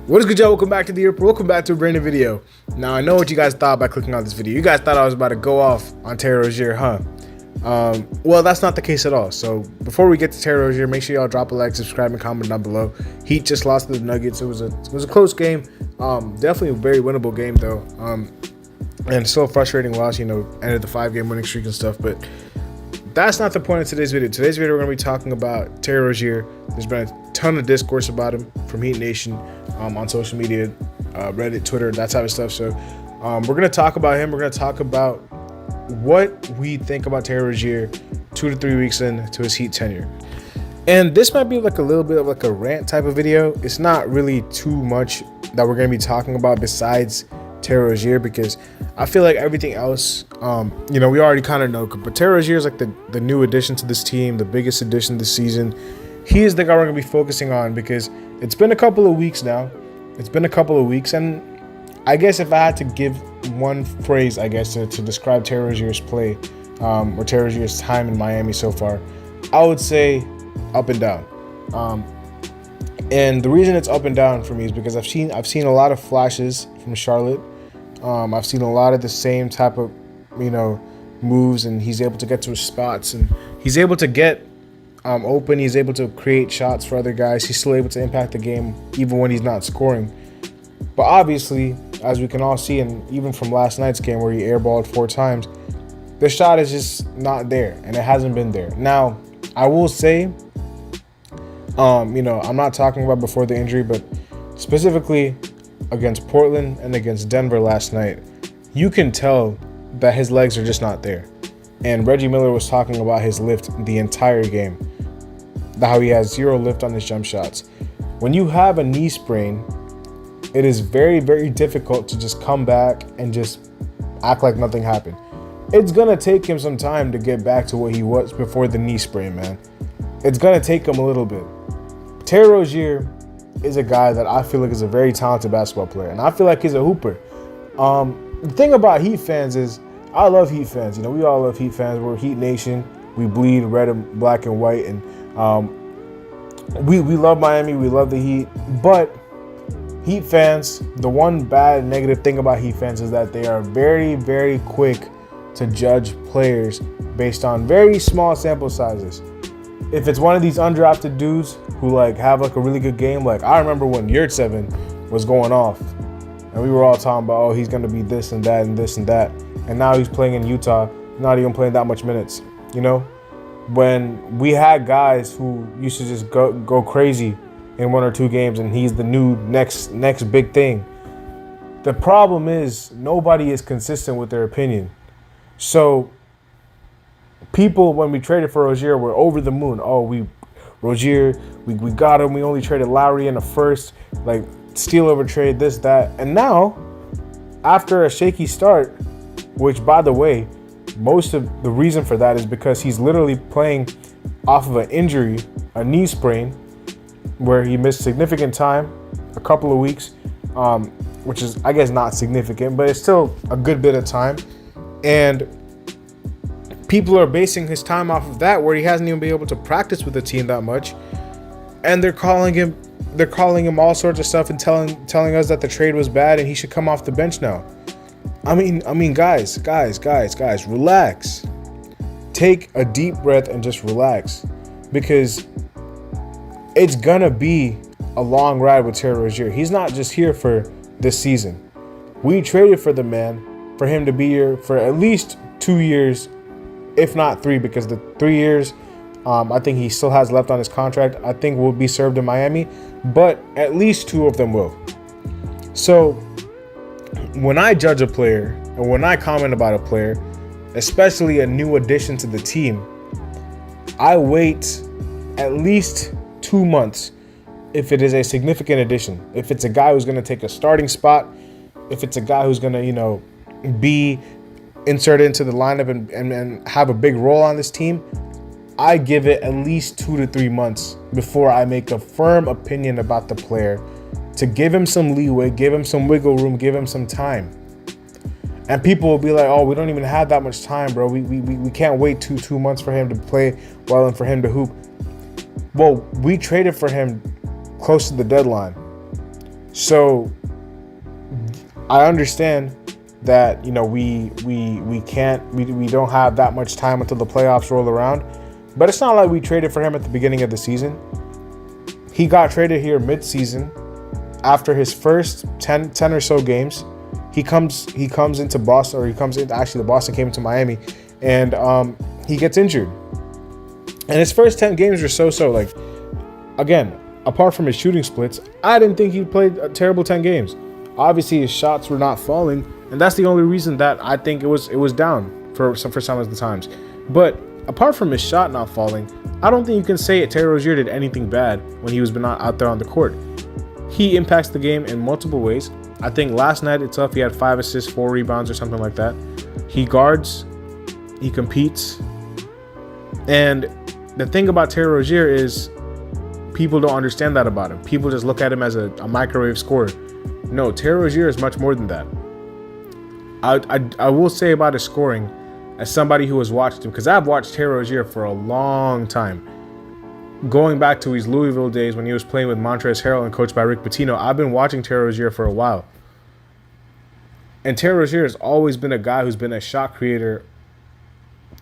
What is good, y'all? Welcome back to the airport. Welcome back to a brand new video. Now, I know what you guys thought by clicking on this video. You guys thought I was about to go off on Terry Rozier, huh? Well, that's not the case at all. So before we get to Terry Rozier, make sure y'all drop a like, subscribe, and comment down below. Heat just lost to the Nuggets. It was a close game. Definitely a very winnable game though. And still a frustrating loss. You know, ended the 5-game winning streak and stuff. But that's not the point of today's video. Today's video, we're going to be talking about Terry Rozier. There's been a ton of discourse about him from Heat Nation on social media, Reddit, Twitter, that type of stuff. So we're going to talk about him. We're going to talk about what we think about Terry Rozier 2 to 3 weeks into his Heat tenure. And this might be like a little bit of like a rant type of video. It's not really too much that we're going to be talking about besides Terry Rozier, because I feel like everything else, you know, we already kind of know. But Terry Rozier is like the new addition to this team, the biggest addition this season. He is the guy we're going to be focusing on because it's been a couple of weeks now. It's been a couple of weeks, and I guess if I had to give one phrase, I guess, to describe Terry Rozier's play or Terry Rozier's time in Miami so far, I would say up and down. And the reason it's up and down for me is because I've seen a lot of flashes from Charlotte. I've seen a lot of the same type of, you know, moves, and he's able to get to his spots, and he's able to get open. He's able to create shots for other guys. He's still able to impact the game even when he's not scoring. But obviously, as we can all see, and even from last night's game where he airballed 4 times, the shot is just not there, and it hasn't been there. Now, I will say, you know, I'm not talking about before the injury, but specifically against Portland and against Denver last night, you can tell that his legs are just not there. And Reggie Miller was talking about his lift the entire game, how he has 0 lift on his jump shots. When you have a knee sprain, it is very, very difficult to just come back and just act like nothing happened. It's going to take him some time to get back to what he was before the knee sprain, man. It's going to take him a little bit. Terry Rozier is a guy that I feel like is a very talented basketball player, and I feel like he's a hooper. The thing about Heat fans is, I love Heat fans. You know, we all love Heat fans. We're Heat Nation. We bleed red and black and white, and we love Miami. We love the Heat. But Heat fans, the one bad negative thing about Heat fans is that they are very, very quick to judge players based on very small sample sizes. If it's one of these undrafted dudes who like have like a really good game, like I remember when Yurtseven was going off, and we were all talking about, oh, he's gonna be this and that and this and that. And now he's playing in Utah, not even playing that much minutes, you know? When we had guys who used to just go crazy in 1 or 2 games, and he's the new next big thing. The problem is nobody is consistent with their opinion. So people, when we traded for Rozier, were over the moon. Oh, Rozier, we got him. We only traded Lowry in the first, like steal over trade, this, that. And now, after a shaky start, which, by the way, most of the reason for that is because he's literally playing off of an injury, a knee sprain, where he missed significant time, a couple of weeks, which is, I guess, not significant, but it's still a good bit of time. And people are basing his time off of that, where he hasn't even been able to practice with the team that much. And they're calling him all sorts of stuff and telling us that the trade was bad and he should come off the bench now. I mean, guys, relax. Take a deep breath and just relax, because it's gonna be a long ride with Terry Rozier. He's not just here for this season. We traded for the man for him to be here for at least 2 years, if not 3, because the 3 years, I think he still has left on his contract, I think will be served in Miami, but at least 2 of them will. So when I judge a player and when I comment about a player, especially a new addition to the team, I wait at least 2 months if it is a significant addition. If it's a guy who's going to take a starting spot, if it's a guy who's going to, you know, be inserted into the lineup and have a big role on this team, I give it at least 2 to 3 months before I make a firm opinion about the player, to give him some leeway, give him some wiggle room, give him some time. And people will be like, oh, we don't even have that much time, bro. We can't wait two months for him to play well and for him to hoop. Well, we traded for him close to the deadline. So I understand that, you know, we don't have that much time until the playoffs roll around, but it's not like we traded for him at the beginning of the season. He got traded here mid-season after his first 10 or so games. He comes into Boston, or he comes into, actually the Boston came into Miami, and he gets injured. And his first 10 games were so. Like, again, apart from his shooting splits, I didn't think he played a terrible 10 games. Obviously, his shots were not falling, and that's the only reason that I think it was down for some of the times. But apart from his shot not falling, I don't think you can say Terry Rozier did anything bad when he was not out there on the court. He impacts the game in multiple ways. I think last night itself he had 5 assists, 4 rebounds or something like that. He guards, he competes, and the thing about Terry Rozier is people don't understand that about him. People just look at him as a microwave scorer. No, Terry Rozier is much more than that. I will say about his scoring, as somebody who has watched him, because I've watched Terry Rozier for a long time. Going back to his Louisville days when he was playing with Montrezl Harrell and coached by Rick Pitino, I've been watching Terry Rozier for a while. And Terry Rozier has always been a guy who's been a shot creator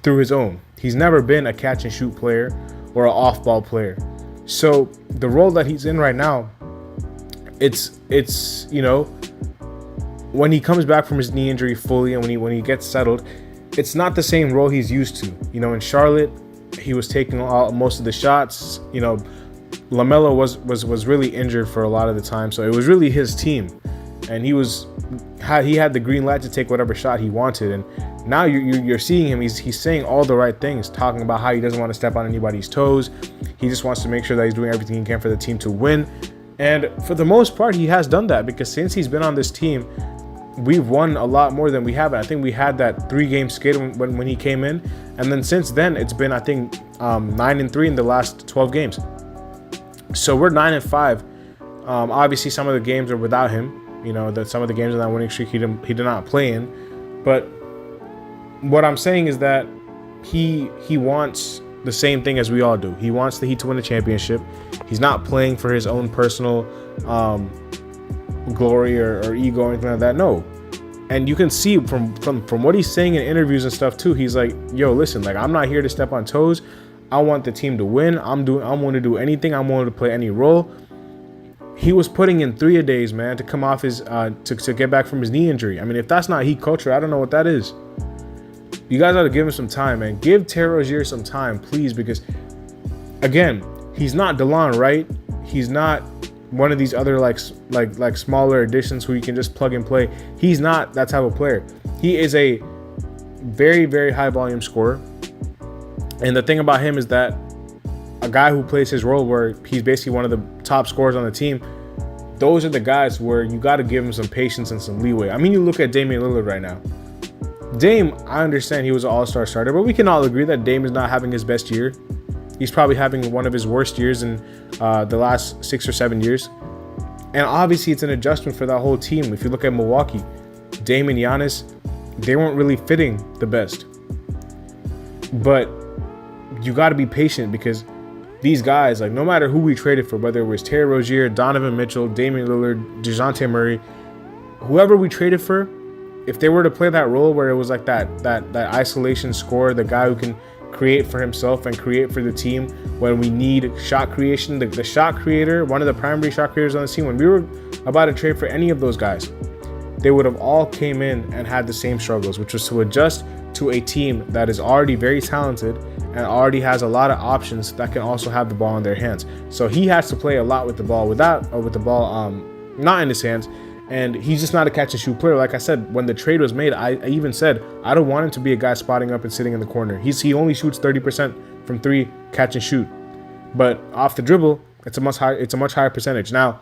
through his own. He's never been a catch and shoot player or an off-ball player. So the role that he's in right now, it's you know, when he comes back from his knee injury fully and when he gets settled, it's not the same role he's used to. You know, in Charlotte, he was taking most of the shots. You know, LaMelo was really injured for a lot of the time, so it was really his team, and he had the green light to take whatever shot he wanted. And now you're seeing him. He's saying all the right things, talking about how he doesn't want to step on anybody's toes. He just wants to make sure that he's doing everything he can for the team to win. And for the most part, he has done that, because since he's been on this team, we've won a lot more than we have. I think we had that 3-game skid when he came in, and then since then it's been, I think, 9-3 in the last 12 games. So we're 9-5. Obviously, some of the games are without him. You know, that some of the games in that winning streak he did not play in. But what I'm saying is that he wants the same thing as we all do. He wants the Heat to win the championship. He's not playing for his own personal glory or ego or anything like that. No. And you can see from what he's saying in interviews and stuff too, he's like, yo, listen, like, I'm not here to step on toes. I want the team to win. I'm willing to do anything. I'm willing to play any role. He was putting in 3-a-days, man, to come off his to get back from his knee injury. I mean, if that's not Heat culture, I don't know what that is. You guys ought to give him some time, man. Give Terry Rozier some time, please, because again, he's not DeLon Wright. He's not one of these other like smaller additions who you can just plug and play. He's not that type of player. He is a very, very high volume scorer. And the thing about him is that a guy who plays his role where he's basically one of the top scorers on the team, those are the guys where you got to give him some patience and some leeway. I mean, you look at Damian Lillard right now. Dame, I understand he was an all-star starter, but we can all agree that Dame is not having his best year. He's probably having one of his worst years in the last 6 or 7 years. And obviously, it's an adjustment for that whole team. If you look at Milwaukee, Dame and Giannis, they weren't really fitting the best. But you got to be patient, because these guys, like, no matter who we traded for, whether it was Terry Rozier, Donovan Mitchell, Damian Lillard, DeJounte Murray, whoever we traded for, if they were to play that role where it was like that isolation scorer, the guy who can create for himself and create for the team when we need shot creation, the shot creator, one of the primary shot creators on the team, when we were about to trade for any of those guys, they would have all came in and had the same struggles, which was to adjust to a team that is already very talented and already has a lot of options that can also have the ball in their hands. So he has to play a lot with the ball not in his hands. And he's just not a catch and shoot player. Like I said, when the trade was made, I even said I don't want him to be a guy spotting up and sitting in the corner. He only shoots 30% from 3 catch and shoot, but off the dribble, it's a much higher percentage. Now,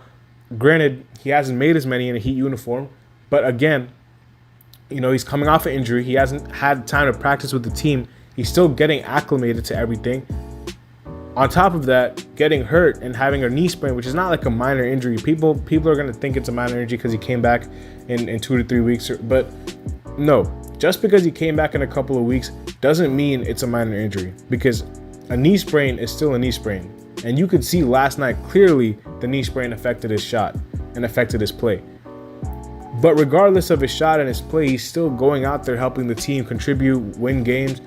granted, he hasn't made as many in a Heat uniform, but again, you know, he's coming off an injury. He hasn't had time to practice with the team. He's still getting acclimated to everything. On top of that, getting hurt and having a knee sprain, which is not like a minor injury. People are going to think it's a minor injury because he came back in 2 to 3 weeks. But no, just because he came back in a couple of weeks doesn't mean it's a minor injury, because a knee sprain is still a knee sprain. And you could see last night clearly the knee sprain affected his shot and affected his play. But regardless of his shot and his play, he's still going out there helping the team contribute, win games.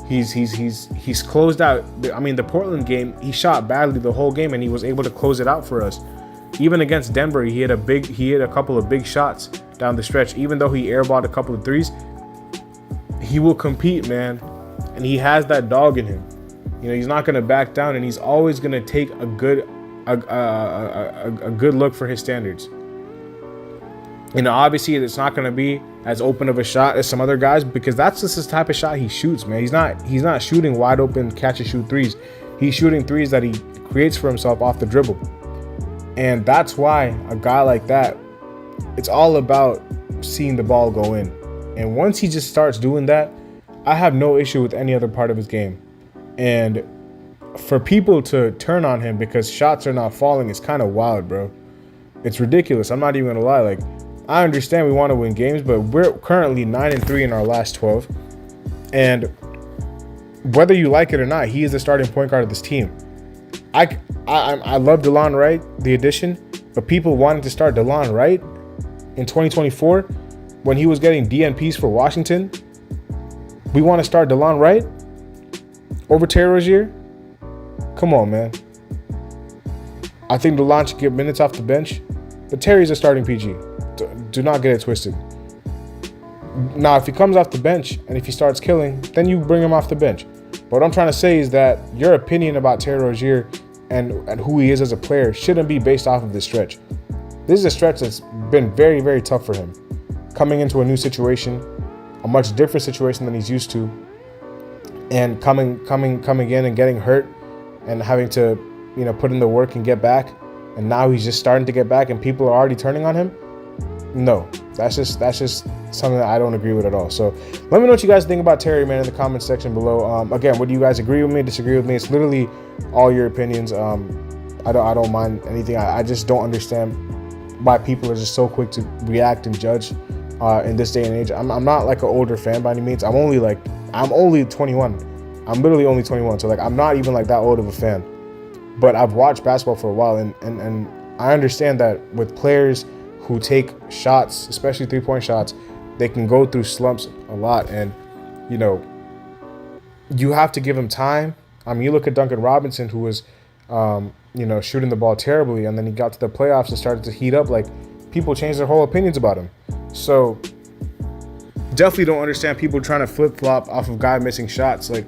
He's closed out. I mean, the Portland game, he shot badly the whole game, and he was able to close it out for us. Even against Denver, he hit a couple of big shots down the stretch. Even though he airballed a couple of threes, he will compete, man, and he has that dog in him. You know, he's not going to back down, and he's always going to take a good look for his standards. You know, obviously, it's not going to be as open of a shot as some other guys, because that's just the type of shot he shoots, man. He's not shooting wide open catch and shoot threes. He's shooting threes that he creates for himself off the dribble. And that's why a guy like that, it's all about seeing the ball go in. And once he just starts doing that, I have no issue with any other part of his game. And for people to turn on him because shots are not falling is kind of wild, bro. It's ridiculous. I'm not even gonna lie. Like, I understand we want to win games, but we're currently 9-3 in our last 12. And whether you like it or not, he is the starting point guard of this team. I love DeLon Wright, the addition, but people wanted to start DeLon Wright in 2024 when he was getting DNPs for Washington. We want to start DeLon Wright over Terry Rozier? Come on, man. I think DeLon should get minutes off the bench, but Terry's a starting PG. Do not get it twisted. Now, if he comes off the bench and if he starts killing, then you bring him off the bench. But what I'm trying to say is that your opinion about Terry Rozier and who he is as a player shouldn't be based off of this stretch. This is a stretch that's been very, very tough for him. Coming into a new situation, a much different situation than he's used to, and coming in and getting hurt and having to, you know, put in the work and get back. And now he's just starting to get back and people are already turning on him. No, that's just something that I don't agree with at all. So let me know what you guys think about Terry, man, in the comment section below. Again, would you guys agree with me, disagree with me? It's literally all your opinions. I don't mind anything. I just don't understand why people are just so quick to react and judge in this day and age. I'm not like an older fan by any means. I'm only 21. I'm literally only 21. So like, I'm not even like that old of a fan. But I've watched basketball for a while, and I understand that with players who take shots, especially three-point shots, they can go through slumps a lot. And, you know, you have to give them time. I mean, you look at Duncan Robinson, who was, you know, shooting the ball terribly, and then he got to the playoffs and started to heat up. Like, people changed their whole opinions about him. So definitely don't understand people trying to flip-flop off of guy missing shots. Like,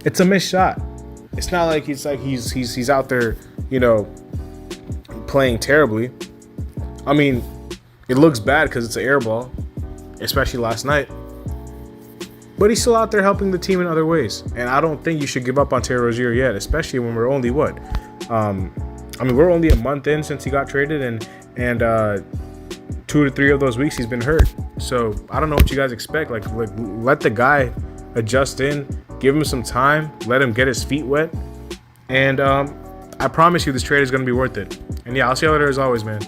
it's a missed shot. It's not like he's out there, you know, playing terribly. I mean, it looks bad because it's an air ball, especially last night. But he's still out there helping the team in other ways. And I don't think you should give up on Terry Rozier yet, especially when we're only what? I mean, we're only a month in since he got traded, and 2 to 3 of those weeks he's been hurt. So I don't know what you guys expect. Like let the guy adjust in, give him some time, let him get his feet wet. And I promise you this trade is going to be worth it. And yeah, I'll see you later as always, man.